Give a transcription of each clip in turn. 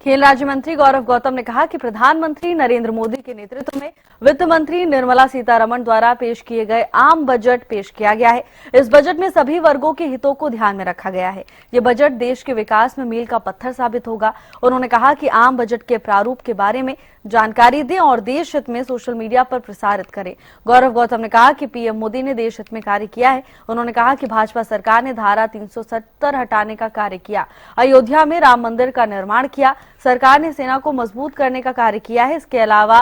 खेल राज्य मंत्री गौरव गौतम ने कहा कि प्रधानमंत्री नरेंद्र मोदी के नेतृत्व में वित्त मंत्री निर्मला सीतारमण द्वारा पेश किए गए आम बजट पेश किया गया है। इस बजट में सभी वर्गों के हितों को ध्यान में रखा गया है। ये बजट देश के विकास में मील का पत्थर साबित होगा। उन्होंने कहा कि आम बजट के प्रारूप के बारे में जानकारी दें और देश हित में सोशल मीडिया पर प्रसारित करें। गौरव गौतम ने कहा कि पीएम मोदी ने देश हित में कार्य किया है। उन्होंने कहा कि भाजपा सरकार ने धारा 370 हटाने का कार्य किया, अयोध्या में राम मंदिर का निर्माण किया, सरकार ने सेना को मजबूत करने का कार्य किया है। इसके अलावा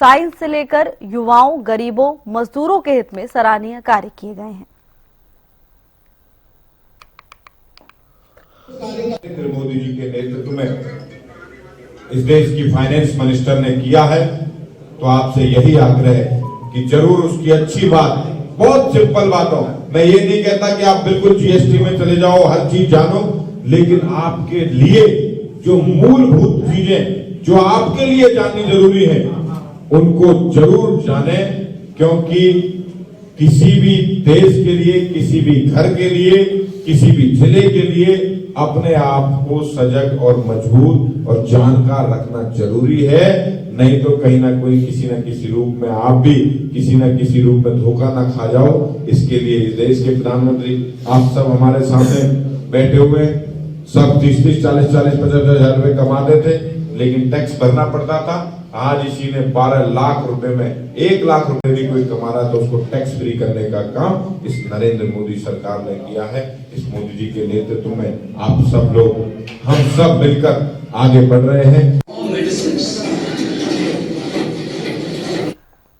साइंस से लेकर युवाओं, गरीबों, मजदूरों के हित में सराहनीय कार्य किए गए हैं। नरेंद्र मोदी जी के नेतृत्व में इस देश की फाइनेंस मिनिस्टर ने किया है, तो आपसे यही आग्रह है कि जरूर उसकी अच्छी बात, बहुत सिंपल बातों, मैं ये नहीं कहता कि आप बिल्कुल जीएसटी में चले जाओ, हर चीज जानो, लेकिन आपके लिए जो मूलभूत चीजें जो आपके लिए जाननी जरूरी है उनको जरूर जाने, क्योंकि किसी भी देश के लिए, किसी भी घर के लिए, किसी भी जिले के लिए अपने आप को सजग और मजबूत और जानकार रखना जरूरी है। नहीं तो कहीं ना कोई किसी न किसी रूप में आप भी किसी न किसी रूप में धोखा ना खा जाओ। इसके लिए इस देश के प्रधानमंत्री आप सब हमारे सामने बैठे हुए, सब 30-30, 40-40, 50,000 रुपए कमाते थे, लेकिन टैक्स भरना पड़ता था। आज इसी ने 12 लाख रुपए में 1 लाख रुपए भी कोई कमा रहा तो उसको टैक्स फ्री करने का काम इस नरेंद्र मोदी सरकार ने किया है। इस मोदी जी के नेतृत्व में आप सब लोग, हम सब मिलकर आगे बढ़ रहे हैं।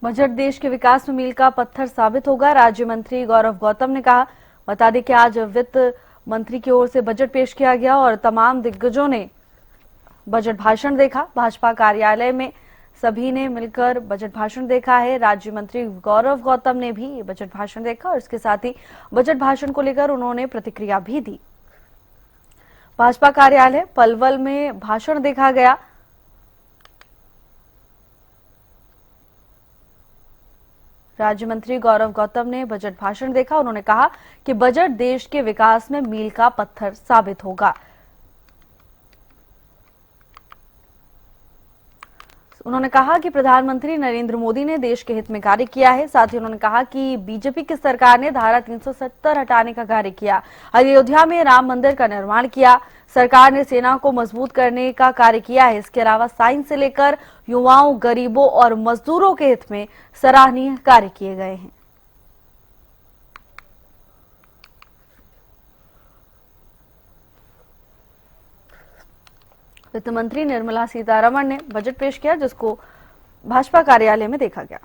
बजट देश के विकास में मील का पत्थर साबित होगा, राज्य मंत्री गौरव गौतम ने कहा। बता दें कि आज वित्त मंत्री की ओर से बजट पेश किया गया और तमाम दिग्गजों ने बजट भाषण देखा। भाजपा कार्यालय में सभी ने मिलकर बजट भाषण देखा है। राज्य मंत्री गौरव गौतम ने भी बजट भाषण देखा और इसके साथ ही बजट भाषण को लेकर उन्होंने प्रतिक्रिया भी दी। भाजपा कार्यालय पलवल में भाषण देखा गया। राज्य मंत्री गौरव गौतम ने बजट भाषण देखा। उन्होंने कहा कि बजट देश के विकास में मील का पत्थर साबित होगा। उन्होंने कहा कि प्रधानमंत्री नरेंद्र मोदी ने देश के हित में कार्य किया है। साथ ही उन्होंने कहा कि बीजेपी की सरकार ने धारा 370 हटाने का कार्य किया, अयोध्या में राम मंदिर का निर्माण किया, सरकार ने सेना को मजबूत करने का कार्य किया है। इसके अलावा साइंस से लेकर युवाओं, गरीबों और मजदूरों के हित में सराहनीय कार्य किए गए हैं। वित्त मंत्री निर्मला सीतारमण ने बजट पेश किया, जिसको भाजपा कार्यालय में देखा गया।